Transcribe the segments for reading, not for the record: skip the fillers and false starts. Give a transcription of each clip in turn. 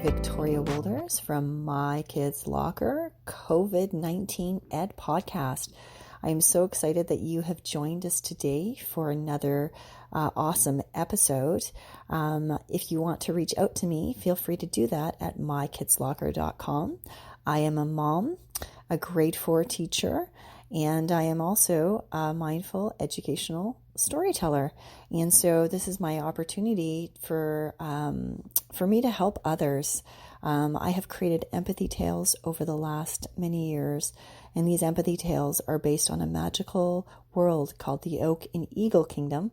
Victoria Wilders from My Kids Locker COVID-19 Ed podcast. I am so excited that you have joined us today for another awesome episode. If you want to reach out to me, feel free to do that at mykidslocker.com. I am a mom, a grade 4 teacher, and I am also a mindful educational storyteller. And so this is my opportunity for me to help others. I have created empathy tales over the last many years, and these empathy tales are based on a magical world called the Oak and Eagle Kingdom,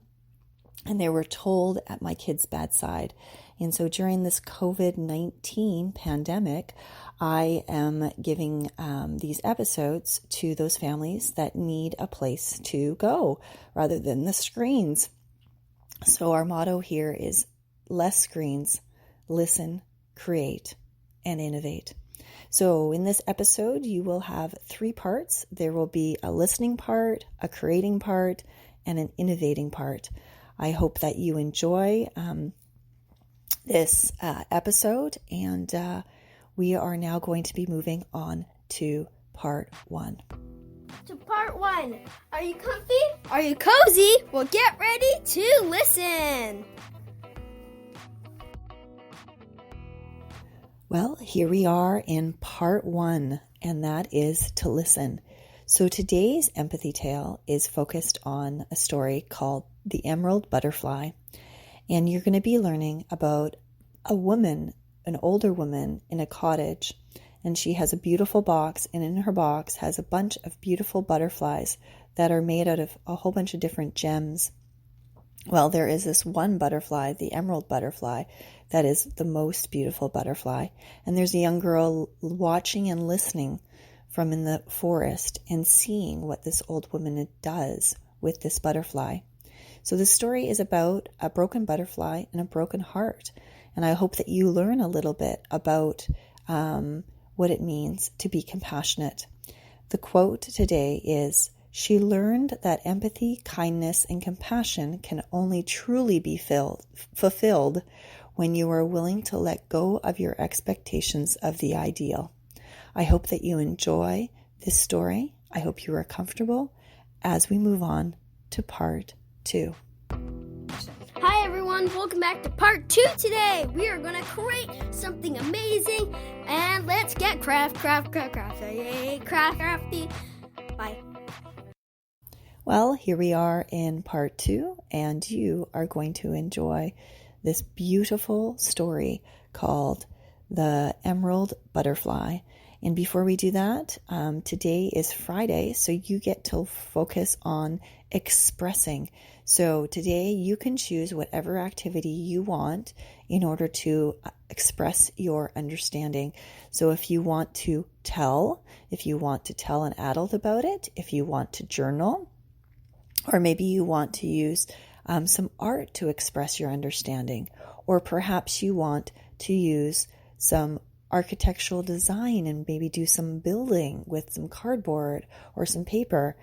and they were told at my kids' bedside. And so during this COVID-19 pandemic, I am giving these episodes to those families that need a place to go rather than the screens. So our motto here is less screens, listen, create, and innovate. So in this episode, you will have 3 parts. There will be a listening part, a creating part, and an innovating part. I hope that you enjoy this episode, and we are now going to be moving on to part 1. To part 1. Are you comfy? Are you cozy? Well, get ready to listen. Well, here we are in part 1, and that is to listen. So today's empathy tale is focused on a story called The Emerald Butterfly. And you're going to be learning about a woman, an older woman in a cottage. And she has a beautiful box, and in her box has a bunch of beautiful butterflies that are made out of a whole bunch of different gems. Well, there is this one butterfly, the emerald butterfly, that is the most beautiful butterfly. And there's a young girl watching and listening from in the forest and seeing what this old woman does with this butterfly. So the story is about a broken butterfly and a broken heart. And I hope that you learn a little bit about what it means to be compassionate. The quote today is, "She learned that empathy, kindness, and compassion can only truly be fulfilled when you are willing to let go of your expectations of the ideal." I hope that you enjoy this story. I hope you are comfortable as we move on to part 2. Hi everyone, welcome back to part 2 today. We are going to create something amazing, and let's get crafty. Bye. Well, here we are in part 2, and you are going to enjoy this beautiful story called The Emerald Butterfly. And before we do that, today is Friday, so you get to focus on expressing. So today you can choose whatever activity you want in order to express your understanding. So if you want to tell an adult about it, if you want to journal, or maybe you want to use some art to express your understanding, or perhaps you want to use some architectural design and maybe do some building with some cardboard or some paper,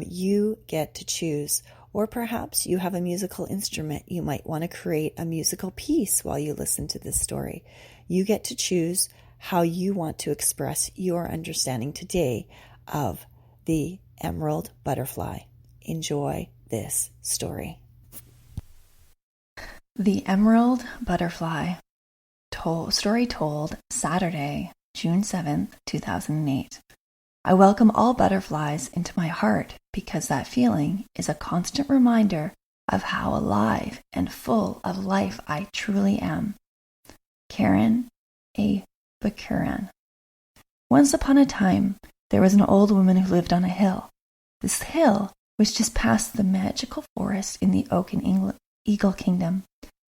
you get to choose. Or perhaps you have a musical instrument. You might want to create a musical piece while you listen to this story. You get to choose how you want to express your understanding today of the emerald butterfly. Enjoy this story. The Emerald Butterfly. Story told Saturday, June 7th, 2008. I welcome all butterflies into my heart because that feeling is a constant reminder of how alive and full of life I truly am. Karen A. Bakuran. Once upon a time, there was an old woman who lived on a hill. This hill was just past the magical forest in the Oak and Eagle Kingdom.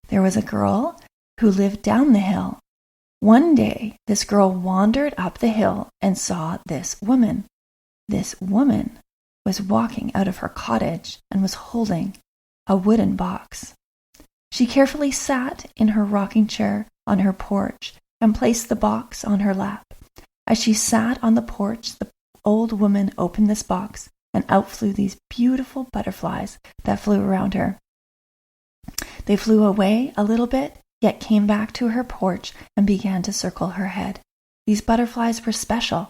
There was a girl who lived down the hill. One day, this girl wandered up the hill and saw this woman. This woman was walking out of her cottage and was holding a wooden box. She carefully sat in her rocking chair on her porch and placed the box on her lap. As she sat on the porch, the old woman opened this box, and out flew these beautiful butterflies that flew around her. They flew away a little bit, yet came back to her porch and began to circle her head. These butterflies were special.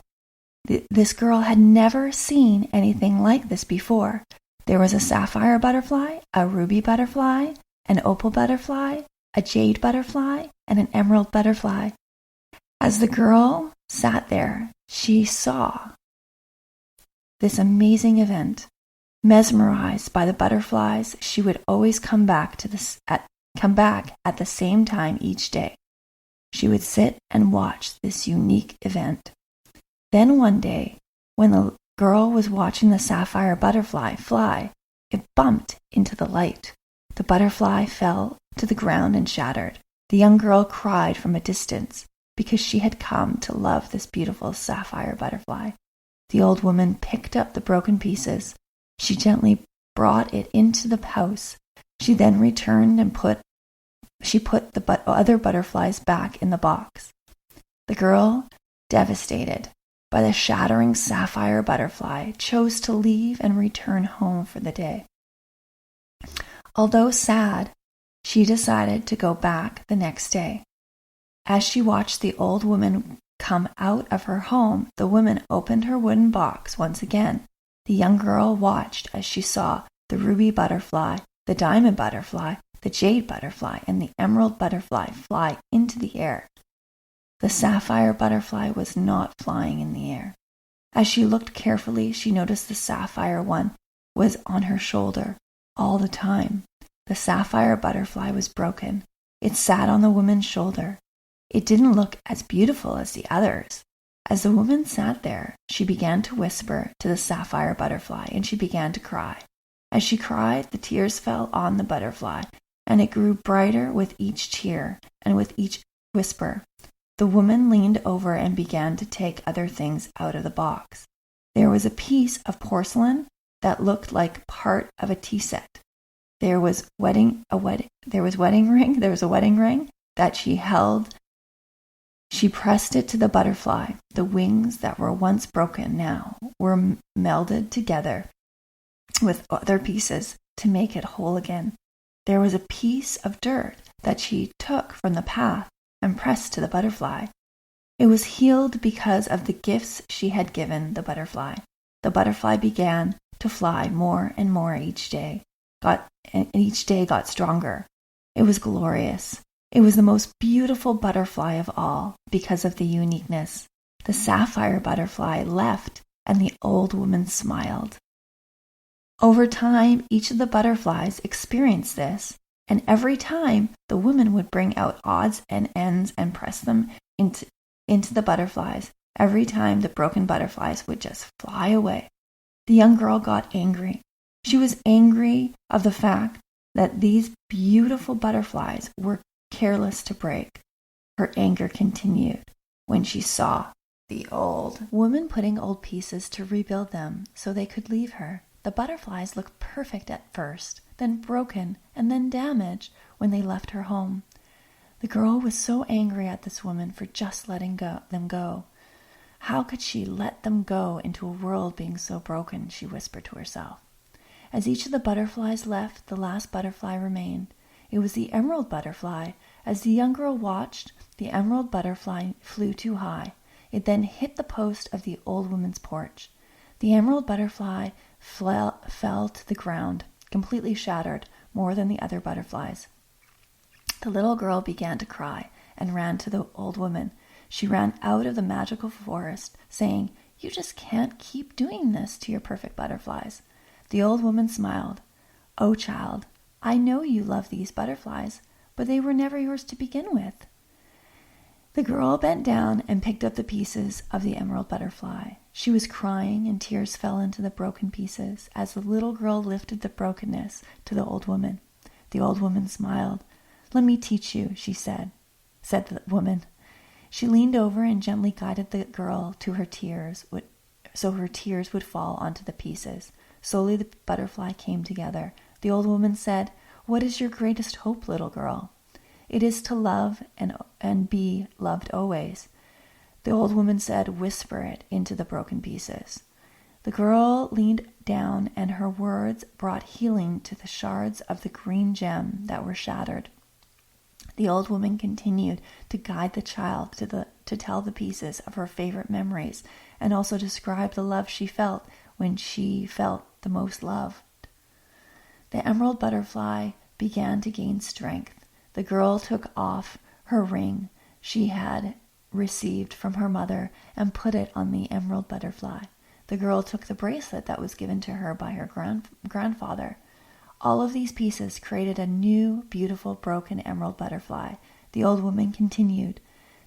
This girl had never seen anything like this before. There was a sapphire butterfly, a ruby butterfly, an opal butterfly, a jade butterfly, and an emerald butterfly. As the girl sat there, she saw this amazing event. Mesmerized by the butterflies, she would always come back at the same time each day. She would sit and watch this unique event. Then one day, when the girl was watching the sapphire butterfly fly, it bumped into the light. The butterfly fell to the ground and shattered. The young girl cried from a distance because she had come to love this beautiful sapphire butterfly. The old woman picked up the broken pieces. She gently brought it into the house. She then returned and put the other butterflies back in the box. The girl, devastated by the shattering sapphire butterfly, chose to leave and return home for the day. Although sad, she decided to go back the next day. As she watched the old woman come out of her home, the woman opened her wooden box once again. The young girl watched as she saw the ruby butterfly, the diamond butterfly, the jade butterfly, and the emerald butterfly fly into the air. The sapphire butterfly was not flying in the air. As she looked carefully, she noticed the sapphire one was on her shoulder all the time. The sapphire butterfly was broken. It sat on the woman's shoulder. It didn't look as beautiful as the others. As the woman sat there, she began to whisper to the sapphire butterfly, and she began to cry. As she cried, the tears fell on the butterfly, and it grew brighter with each tear and with each whisper. The woman leaned over and began to take other things out of the box. There was a piece of porcelain that looked like part of a tea set. There was a wedding ring that she held. She pressed it to the butterfly. The wings that were once broken now were melded together with other pieces to make it whole again. There was a piece of dirt that she took from the path and pressed to the butterfly. It was healed because of the gifts she had given the butterfly. The butterfly began to fly more and more each day, and each day got stronger. It was glorious. It was the most beautiful butterfly of all because of the uniqueness. The sapphire butterfly left, and the old woman smiled. Over time, each of the butterflies experienced this, and every time the woman would bring out odds and ends and press them into the butterflies. Every time the broken butterflies would just fly away. The young girl got angry. She was angry of the fact that these beautiful butterflies were careless to break. Her anger continued when she saw the old woman putting old pieces to rebuild them so they could leave her. The butterflies looked perfect at first, then broken, and then damaged when they left her home. The girl was so angry at this woman for just letting them go. How could she let them go into a world being so broken, she whispered to herself. As each of the butterflies left, the last butterfly remained. It was the emerald butterfly. As the young girl watched, the emerald butterfly flew too high. It then hit the post of the old woman's porch. The emerald butterfly fell to the ground, completely shattered, more than the other butterflies. The little girl began to cry and ran to the old woman. She ran out of the magical forest, saying, "You just can't keep doing this to your perfect butterflies." The old woman smiled. "Oh, child, I know you love these butterflies, but they were never yours to begin with." The girl bent down and picked up the pieces of the emerald butterfly. She was crying, and tears fell into the broken pieces as the little girl lifted the brokenness to the old woman. The old woman smiled. "Let me teach you," she said the woman. She leaned over and gently guided the girl to her tears, so her tears would fall onto the pieces. Slowly the butterfly came together. The old woman said, "What is your greatest hope, little girl?" "It is to love and be loved always." The old woman said, "Whisper it into the broken pieces." The girl leaned down, and her words brought healing to the shards of the green gem that were shattered. The old woman continued to guide the child to tell the pieces of her favorite memories and also describe the love she felt when she felt the most loved. The emerald butterfly began to gain strength. The girl took off her ring she had received from her mother and put it on the emerald butterfly. The girl took the bracelet that was given to her by her grandfather. All of these pieces created a new, beautiful, broken emerald butterfly. The old woman continued,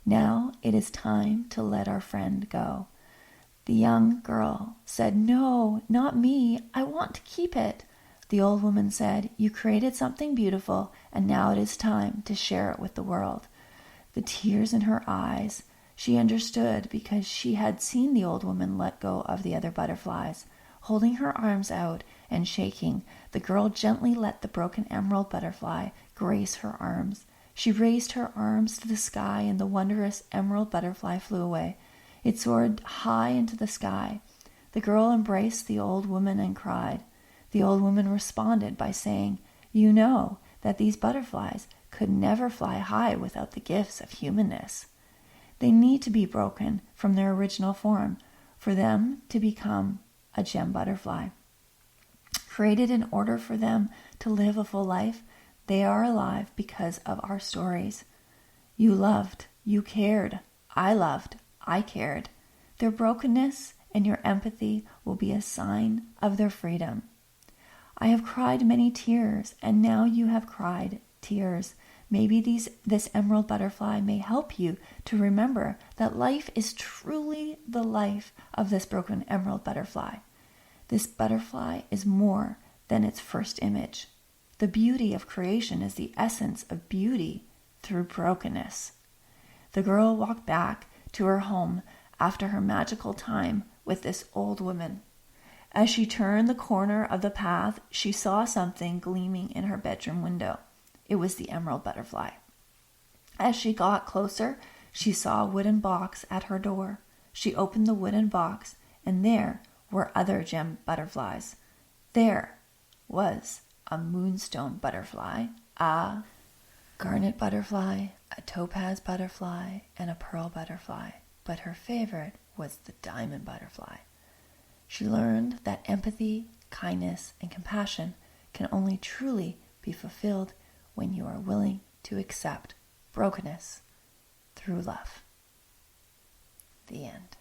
"Now it is time to let our friend go." The young girl said, "No, not me. I want to keep it." The old woman said, "You created something beautiful, and now it is time to share it with the world." The tears in her eyes, she understood because she had seen the old woman let go of the other butterflies. Holding her arms out and shaking, the girl gently let the broken emerald butterfly grace her arms. She raised her arms to the sky, and the wondrous emerald butterfly flew away. It soared high into the sky. The girl embraced the old woman and cried. The old woman responded by saying, "You know that these butterflies could never fly high without the gifts of humanness. They need to be broken from their original form for them to become a gem butterfly. Created in order for them to live a full life, they are alive because of our stories. You loved, you cared, I loved, I cared. Their brokenness and your empathy will be a sign of their freedom. I have cried many tears, and now you have cried tears. Maybe this emerald butterfly may help you to remember that life is truly the life of this broken emerald butterfly. This butterfly is more than its first image. The beauty of creation is the essence of beauty through brokenness." The girl walked back to her home after her magical time with this old woman. As she turned the corner of the path, she saw something gleaming in her bedroom window. It was the emerald butterfly. As she got closer, she saw a wooden box at her door. She opened the wooden box, and there were other gem butterflies. There was a moonstone butterfly, a garnet butterfly, a topaz butterfly, and a pearl butterfly. But her favorite was the diamond butterfly. She learned that empathy, kindness, and compassion can only truly be fulfilled when you are willing to accept brokenness through love. The end.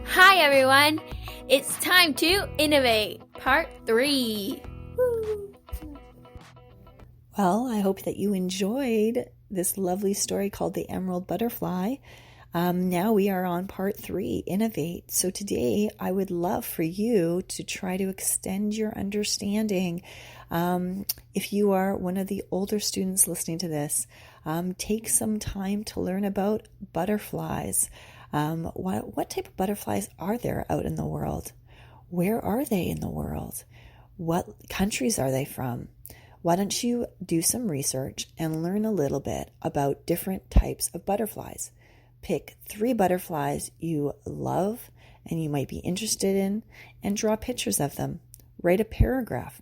Hi everyone, it's time to innovate, part 3. Woo. Well, I hope that you enjoyed this lovely story called The Emerald Butterfly. Now we are on part 3, Innovate. So today I would love for you to try to extend your understanding. If you are one of the older students listening to this, take some time to learn about butterflies. What type of butterflies are there out in the world? Where are they in the world? What countries are they from? Why don't you do some research and learn a little bit about different types of butterflies? Pick 3 butterflies you love and you might be interested in and draw pictures of them. Write a paragraph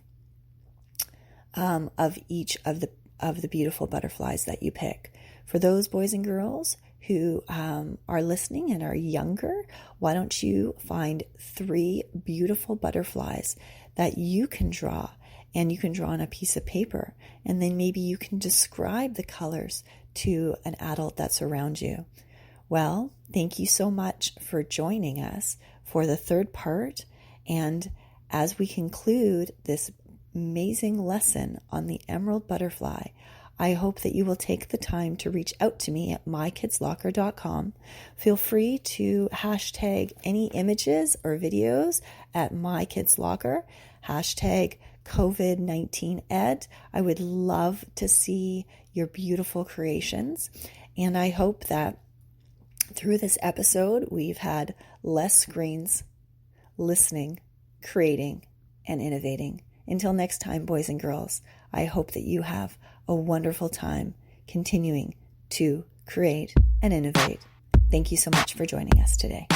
of each of the beautiful butterflies that you pick. For those boys and girls who are listening and are younger, why don't you find 3 beautiful butterflies that you can draw, and you can draw on a piece of paper, and then maybe you can describe the colors to an adult that's around you. Well, thank you so much for joining us for the 3rd part, and as we conclude this amazing lesson on the emerald butterfly, I hope that you will take the time to reach out to me at mykidslocker.com. Feel free to hashtag any images or videos at mykidslocker, hashtag COVID-19 Ed. I would love to see your beautiful creations, and I hope that through this episode we've had less screens, listening, creating, and innovating. Until next time, boys and girls, I hope that you have a wonderful time continuing to create and innovate. Thank you so much for joining us today.